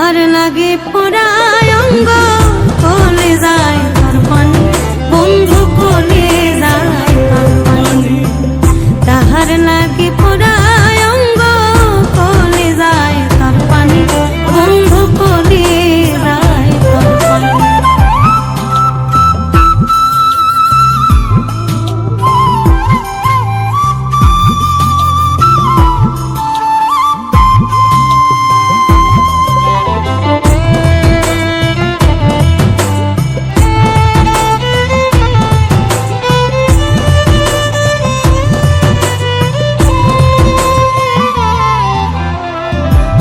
তাহার লাগে পোড়ায় অঙ্গ কলে যায় তার পানি বন্ধু কলে যায় তার পানি তাহার লাগে পোড়ায় অঙ্গ কলে যায় তার পানি বন্ধু কলে যায় তার পানি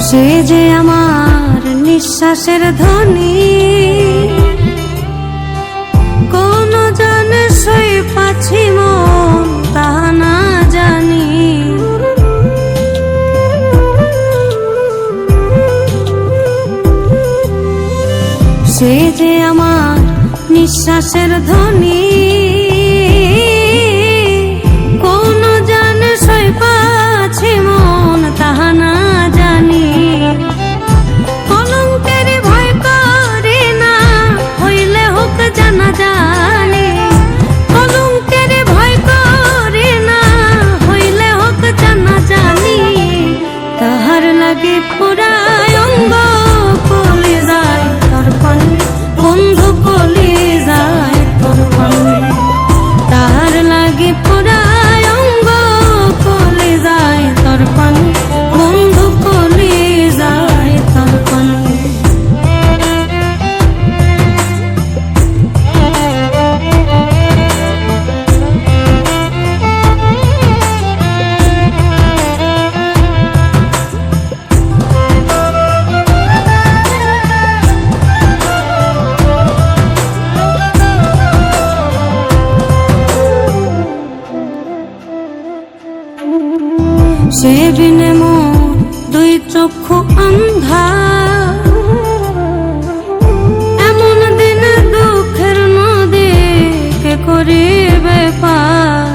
সে যে আমার নিঃশ্বাসের ধ্বনি কোন জানে সই পাছি মন তা না জানি সে যে আমার নিঃশ্বাসের ধ্বনি কোন জানে সই পাছি মন তাহা না জানি কলঙ্কের ভয় করে না হইলে হোক জানা জানি কলঙ্কের ভয় করে না হইলে হোক জানা জানি তাহার লাগে পোড়ায় অঙ্গ কলে যায় তার পানি বন্ধু কলে যায় তার পানি তাহার লাগে পোড়ায় অঙ্গ কলে যায় তার পানি বন্ধু কলে যায় তার পানি সে বিনে মোর দুই চক্ষু অন্ধা এমন দিন দুঃখের নদী কে করিবে পার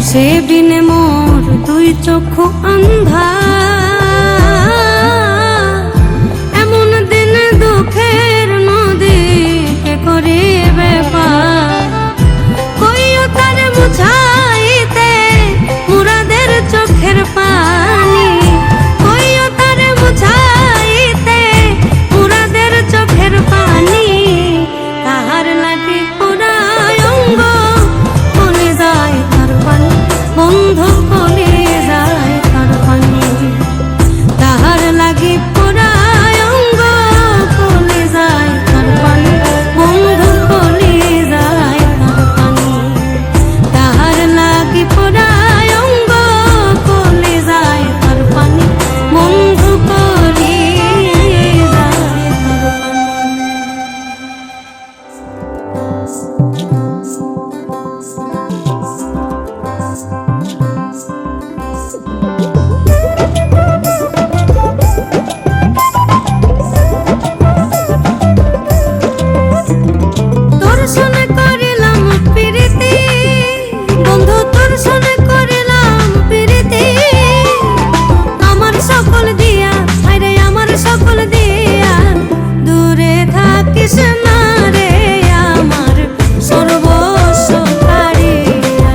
সে বিনে মোর দুই চক্ষু অন্ধা এমন দিন দুঃখের নদী কে করিবে পার কইও তার মুছাইতে মুরাদের চোখের পানি কইও তার মুছাইতে মুরাদের চোখের পানি তাহার লাগে পোড়ায় অঙ্গ কলে যায় তার পানি বন্ধু কলে যায় তার পানি তাহার লাগে পোড়ায় অঙ্গ কলে যায় তার পানি বন্ধু কলে যায় তার পানি তাহার লাগে পোড়ায় অঙ্গ কলে যায় তার পানি বন্ধু কলে যায় তার তোর সনে করিলাম প্রীতি বন্ধু তোর সনে করিলাম প্রীতি আমার সকল দিয়া আরে আমার সকল দিয়া দূরে থাকিস না রে আমার সর্বস্ব ছাড়িয়া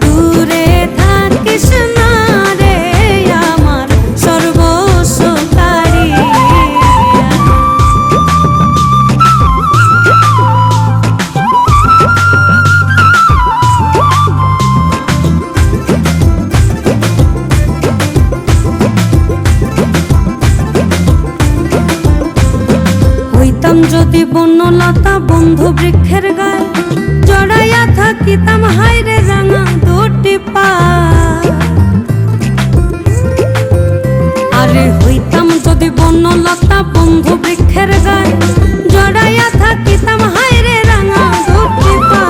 দূরে থাকিস না রে আমার সর্বস্ব ছাড়িয়া হইতাম যদি বনলতা বন্ধু বৃক্ষের গায়ে জড়াইয়া থাকিতাম হাইরে রাঙা দুটি পা আরে হইতাম যদি বনলতা বন্ধু বৃক্ষের গায়ে জড়াইয়া থাকিতাম হাইরে রাঙা দুটি পা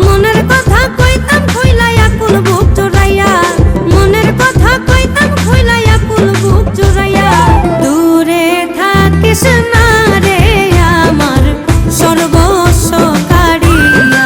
মনের কথা কইতাম খইলাইয়া কুল বুক জড়াইয়া মনের কথা কইতাম খইলাইয়া কুল বুক জড়াইয়া দূরে থাকিস না রে আমার সর্বস্ব কাড়িয়া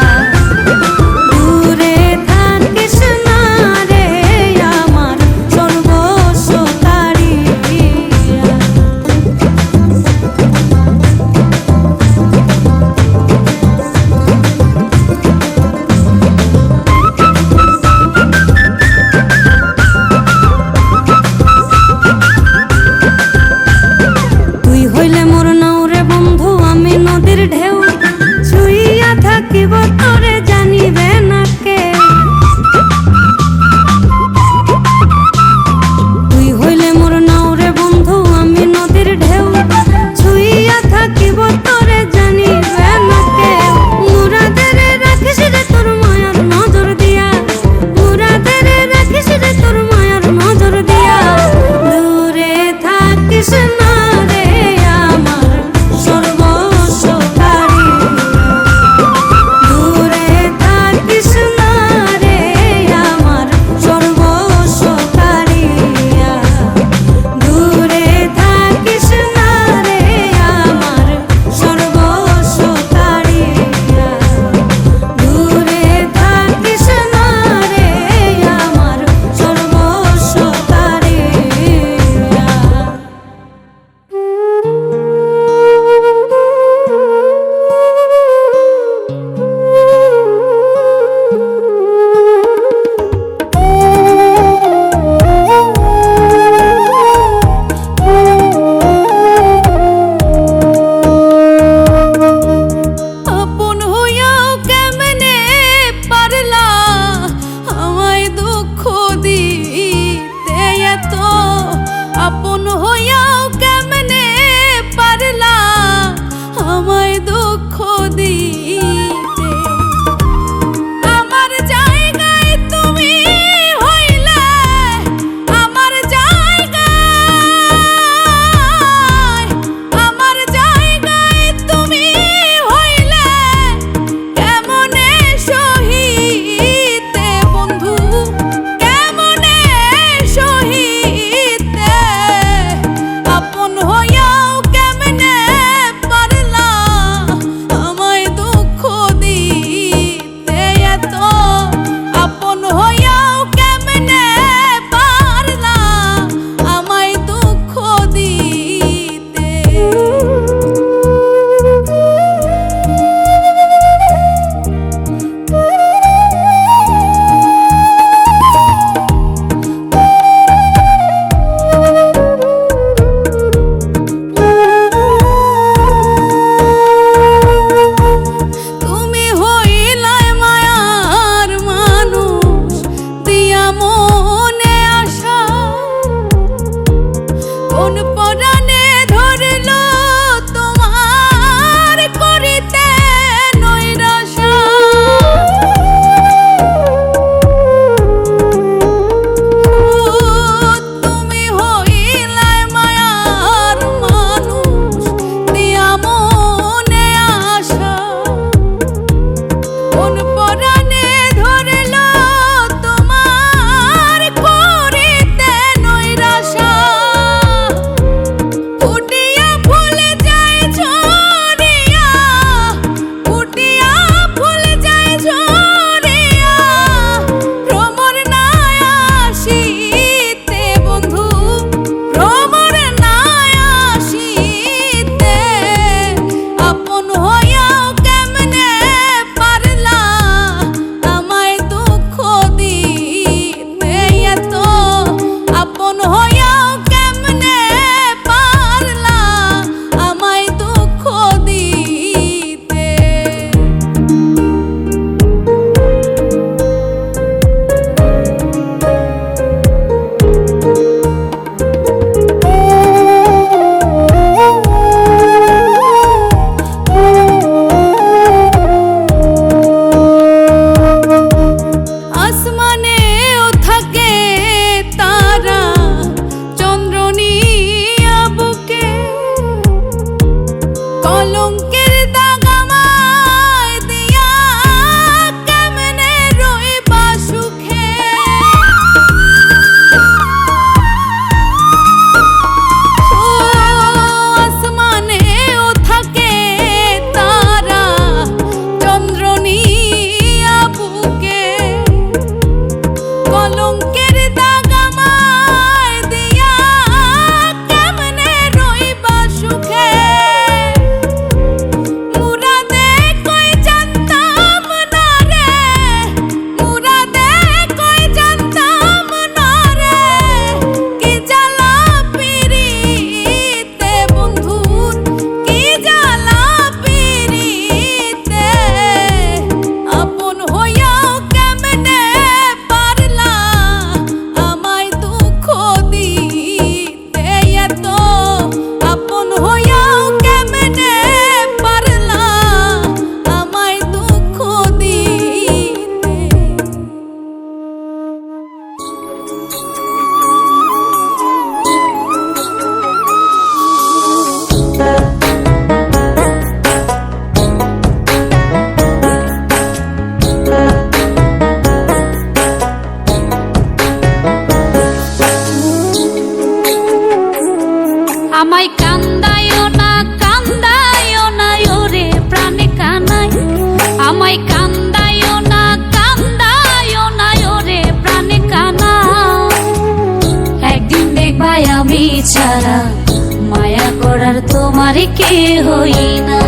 তোমার কে হই না।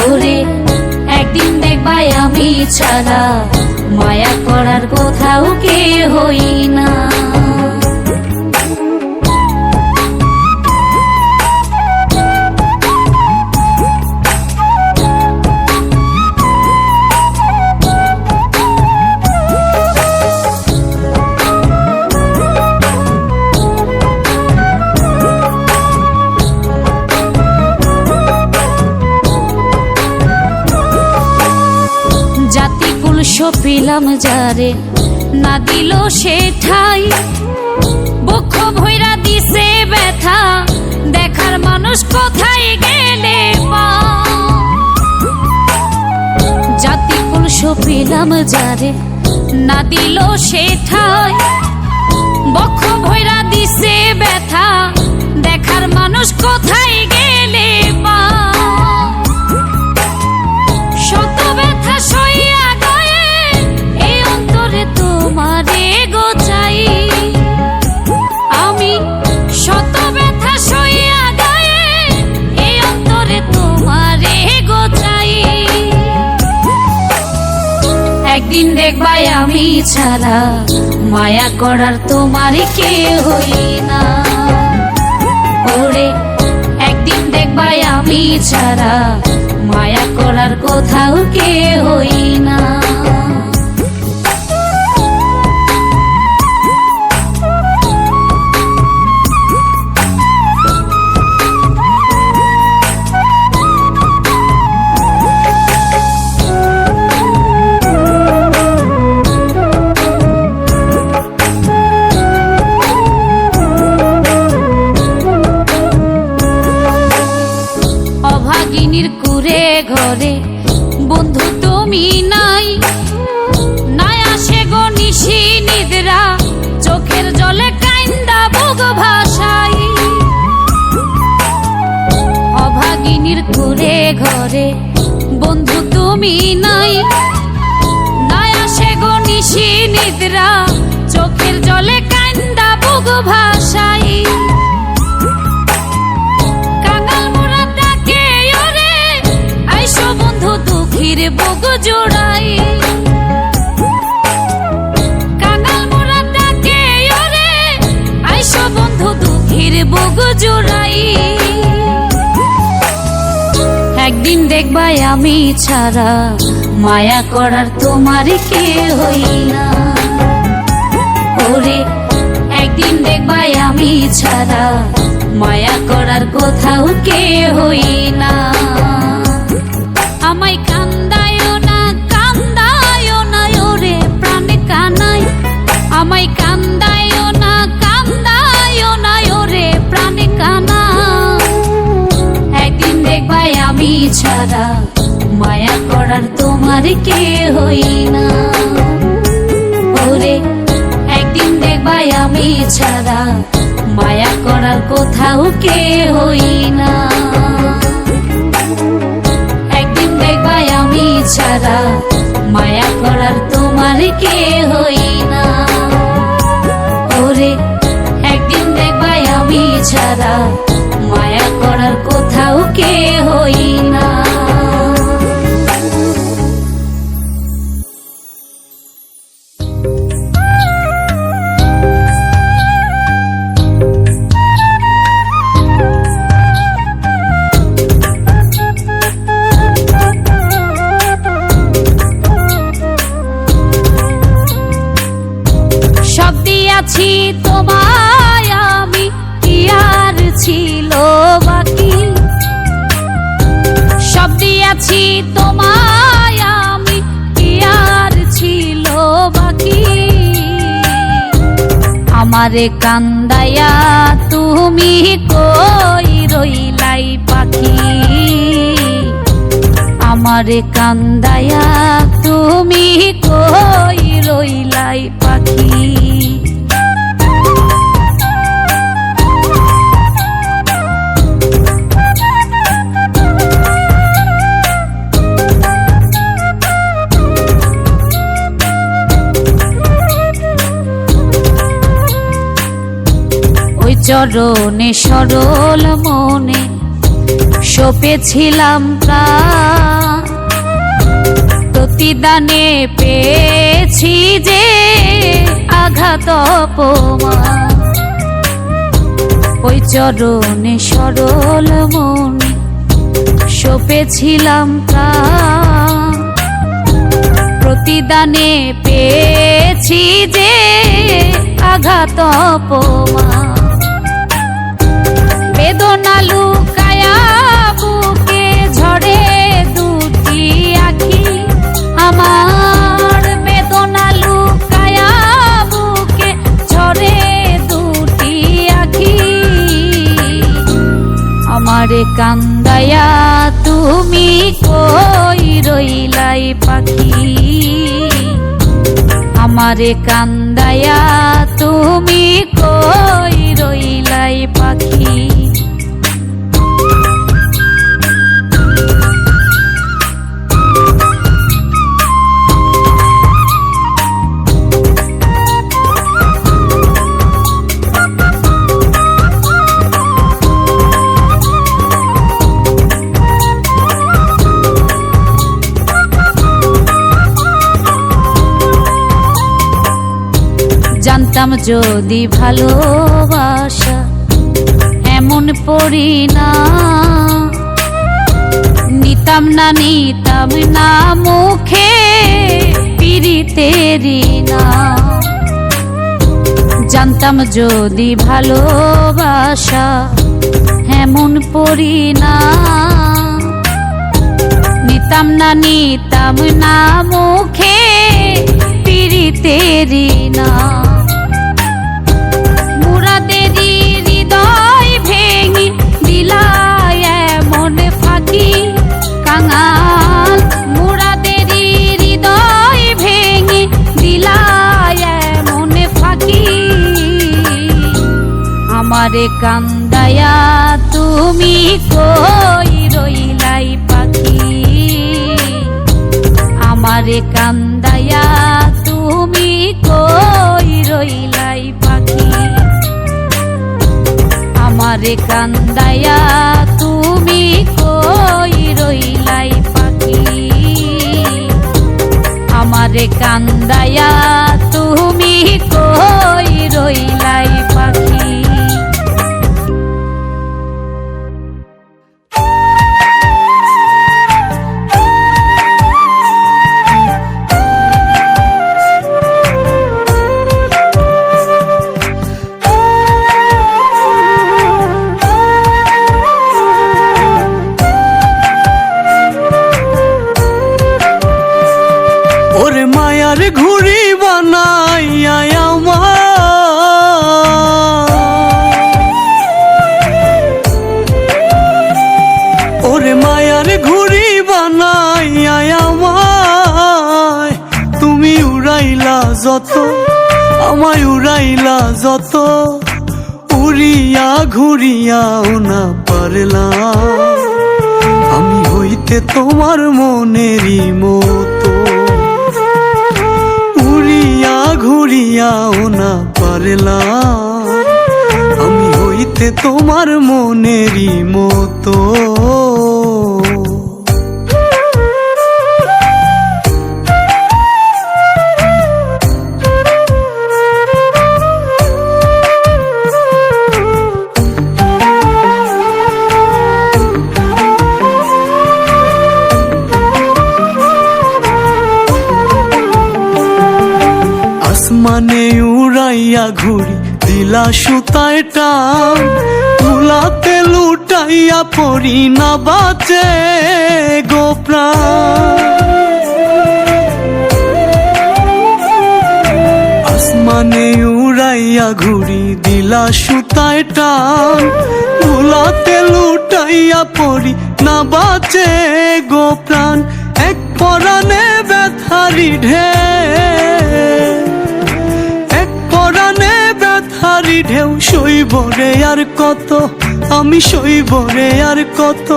ওরে একদিন দেখবাই আমি ছাড়া মায়া করার কোথাও কে হই না। সপিলাম যারে না দিল সে ঠাই, বক্ষ ভৈরা দিছে ব্যথা, দেখার মানুষ কোথায় গেলে জাতিকুল সপিলাম যারে না দিল সে ঠাই, বক্ষ ভৈরা দিছে ব্যথা, দেখার মানুষ কোথায় গেলে শত ব্যথা সইয়া তোমারে গোচাই, আমি শত ব্যথা সইয়া গায়ে এই অন্তরে তোমারে গোচাই। একদিন দেখবাই আমি ছাড়া মায়া করার তোমার কে হই না। ওরে একদিন দেখবাই আমি ছাড়া মায়া করার কোথাও কে হই না। কুরে ঘরে বন্ধু তুমি নাই, নাই আসে গো নিশি নিদ্রা, চোখের জলে কাইন্দা বুক ভাসাই। অভাগিনীর কুরে ঘরে বন্ধু তুমি নাই, নাই আসে গো নিশি নিদ্রা, চোখের জলে কাইন্দা বুক ভাসাই। দুঃখীর বুক জোড়াই, কাঙাল মোরা ডাকে ওরে আইসো বন্ধু দুঃখীর বুক জোড়াই। একদিন দেখবাই আমি ছাড়া মায়া করার তোমার কে হই না। ওরে একদিন দেখবাই আমি ছাড়া মায়া করার কোথাও কে হই না। আমায় কান্দায়ও না কান্দায়ও না ওরে প্রাণ কানাই, আমায় কান্দায়ও না কান্দায়ও না ওরে প্রাণ কানা। একদিন দেখবাই আমি ছাড়া মায়া করার তোমার কে হই না। ওরে একদিন দেখবাই আমি ছাড়া মায়া করার কোথাও কে হই না। আমি ছাড়া মায়া করার তোমার কে হই না। ওরে একদিন দেখবাই আমি ছাড়া মায়া করার কোথাও কে হই না। আছি তোমায় আমি কি আর ছিল বাকি, সব দিয়াছি তোমায় আমি কি আর ছিল বাকি। আমারে কান্দায়া তুমি কই রইলাই পাখি, আমারে কান্দায়া তুমি কই রইলাই পাখি। চরণে সরল মনে সপেছিলাম প্রাণ, প্রতিদানে পেয়েছি যে আঘাত অপমান। ওই চরণে সরল মনে সপেছিলাম প্রাণ, প্রতিদানে পেয়েছি যে আঘাত অপমান। বেদনা লুকায়া বুকে ঝরে দুটি আখি আমার, বেদনা লুকায়া বুকে ঝরে দুটি আখি। আমারে কান্দায়া তুমি কই রইলাই পাখি, আমারে কান্দায়া তুমি কই রইলাই পাখি। জানতাম যদি ভালোবাসা এমন পড়ি না, নিতাম না মুখে পিরিতেরি না। জানতাম যদি ভালোবাসা এমন পড়ি না, নিতাম না মুখে পিরিতেরি না। মুরাদেরই হৃদয় ভেঙে দিলাই এমন ফাঁকি কাঙাল, মুরাদেরই হৃদয় ভেঙে দিলাই এমন ফাঁকি। আমারে কান্দায়া তুমি কই রইলাই পাখি, আমারে কান্দায়া তুমি কই রইলাই পাখি, আমারে কান্দায়া তুমি কই রইলাই পাখি, আমারে কান্দায়া তুমি কই রইলাই পাখি। মায়ার ঘুড়ি বানাইয়া ওরে মায়ার ঘুড়ি বানাইয়া আমায় তুমি উড়াইলা যত, আমায় উড়াইলা যত, উড়িয়া ঘুরিয়াও না পারলাম আমি হইতে তোমার মনেরই মতো, ঘুরিয়াও না পারলাম আমি হইতে তোমার মনেরই মতো। আসমানে উড়াইয়া ঘুরি দিলা সুতায় টান, ধুলাতে লুটাইয়া পড়ি না বাঁচে গো প্রাণ। আসমানে উড়াইয়া ঘুরি দিলা সুতায় টান, ধুলাতে লুটাইয়া পড়ি না বাঁচে গো প্রাণ। এক পরাণে ব্যথারি ঢেউ, এক পরাণে ব্যথারি ঢেউ সইব রে আর কত, আমি সইব রে আর কত,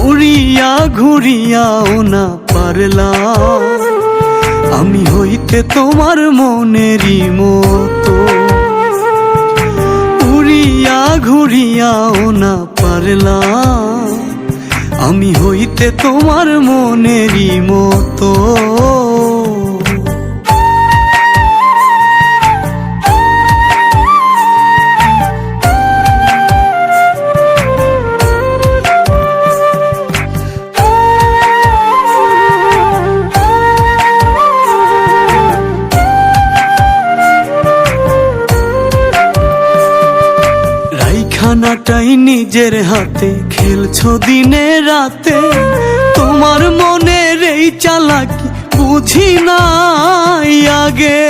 উড়িয়া ঘুরিয়াও না পারলাম আমি হইতে তোমার মনেরই মতো। উড়িয়া ঘুরিয়াও না পারলাম আমি হইতে তোমার মনেরই মতো। খানাটাই নিজের হাতে খেলছো দিনে রাতে, তোমার মনের এই চালাকি বুঝি নাই আগে।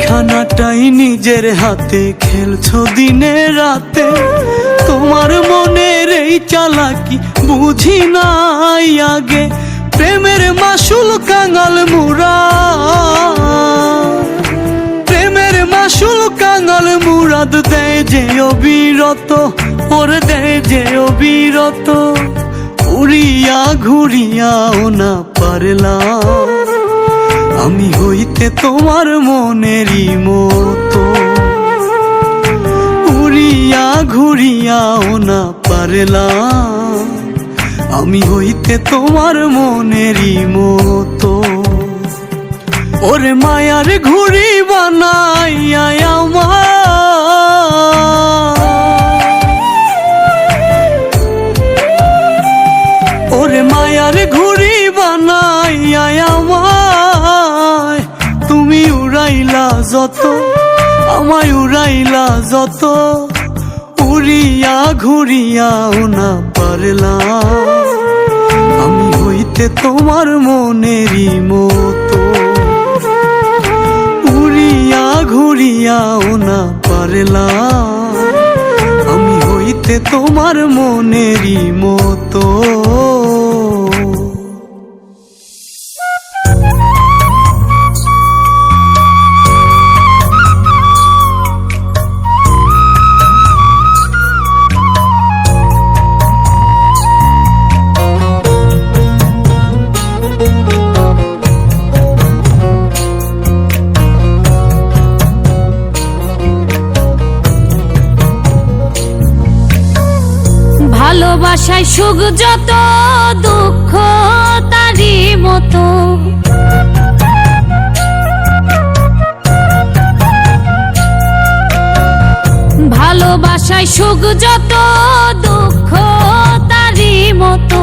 খানাটাই নিজের হাতে খেলছো দিনে রাতে, তোমার মনের এই চালাকি বুঝি নাই আগে। প্রেমের মাসুল কাঙাল মুরা, মাসুল কাঙাল মুরাদ দেয় যে অবিরত, ওর দেয় যে অবিরত। উড়িয়া ঘুরিয়াও না পারলাম আমি হইতে তোমার মনেরই মতো। উড়িয়া ঘুরিয়াও না পারলাম আমি হইতে তোমার মনেরই মতো। ওরে মায়ার ঘুড়ি বানাইয়া আমার, ওরে মায়ার ঘুড়ি বানাইয়া আমায় তুমি উড়াইলা যত, আমায় উড়াইলা যত। উড়িয়া ঘুরিয়াও না পারলাম আমি হইতে তোমার মনেরই মতো। উড়িয়া ঘুরিয়াও না পারলাম আমি হইতে তোমার মনেরই মতো। ভালোবাসায় সুখ যত দুঃখ তারই মতো। ভালোবাসায় সুখ যত দুঃখ তারই মতো।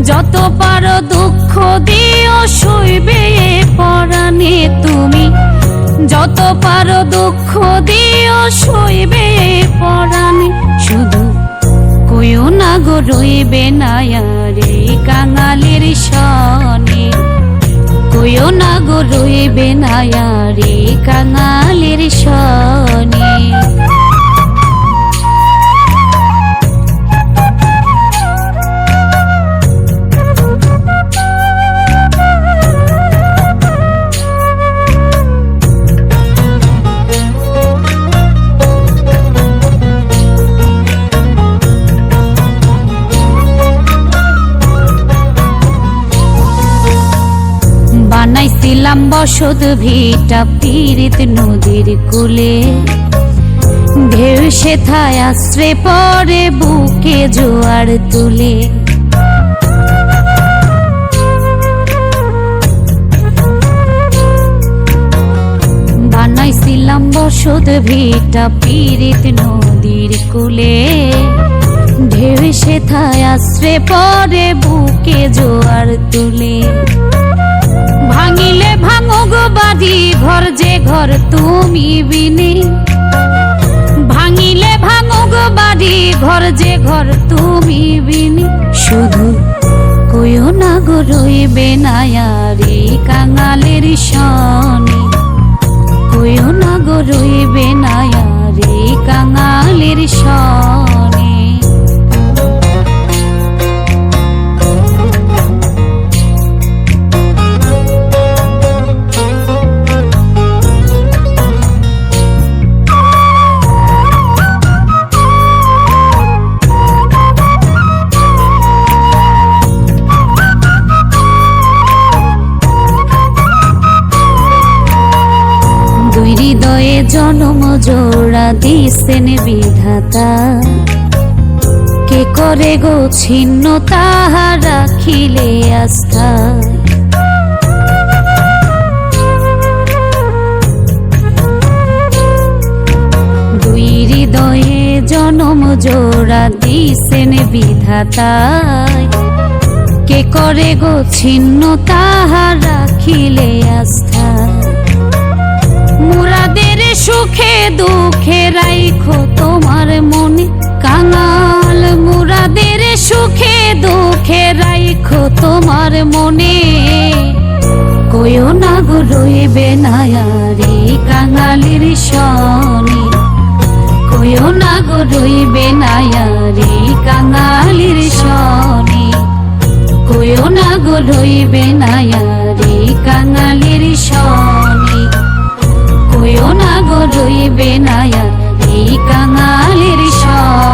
যত পারো দুঃখ দিও সইবে পরাণে তুমি, যত পারো দুঃখ দিও সইবে পরাণে। শুধু কইও না গো রইবে না রে কাঙালের সনে, কইও না গো রইবে না রে কাঙালের সনে। বানাইছিলাম বসত ভিটা পীড়িত নদীর কূলে, ঢেউ সেথায় আশ্রে পরে বুকে জোয়ার তুলে। বানাইছিলাম বসত ভিটা পীড়িত নদীর কূলে, ঢেউ সেথায় আশ্রে পরে বুকে জোয়ার তুলে। ভাঙিলে ভাঙুক বাড়ি ঘর যে ঘর তুমি বিনে, ভাঙিলে ভাঙুক বাড়ি ঘর যে ঘর তুমি বিনে। শুধু কইও না গো রইবে না রে কাঙালের সনে, কইও না গো রইবে না রে কাঙালের সনে। জোড়া দিছেন বিধাতা, কে করে গো ছিন্ন তাহা রাখিলে আস্থা। দুই হৃদয়ে জনম জোড়া দিছেন বিধাতা, কে করে গো ছিন্ন তাহা রাখিলে আস্থা। মুরাদের সুখে দুঃখে রাইখো তোমার মনে কাঙাল, মুরাদের সুখে দুঃখে রাইখো তোমার মনে। কইও না গো রইবে না রে কাঙালির সনে, কইও না গো রইবে না রে কাঙালির সনে, কইও না গো রইবে না রে কাঙালির সনে, কইও না গো রইবে না রে কাঙালির সনে।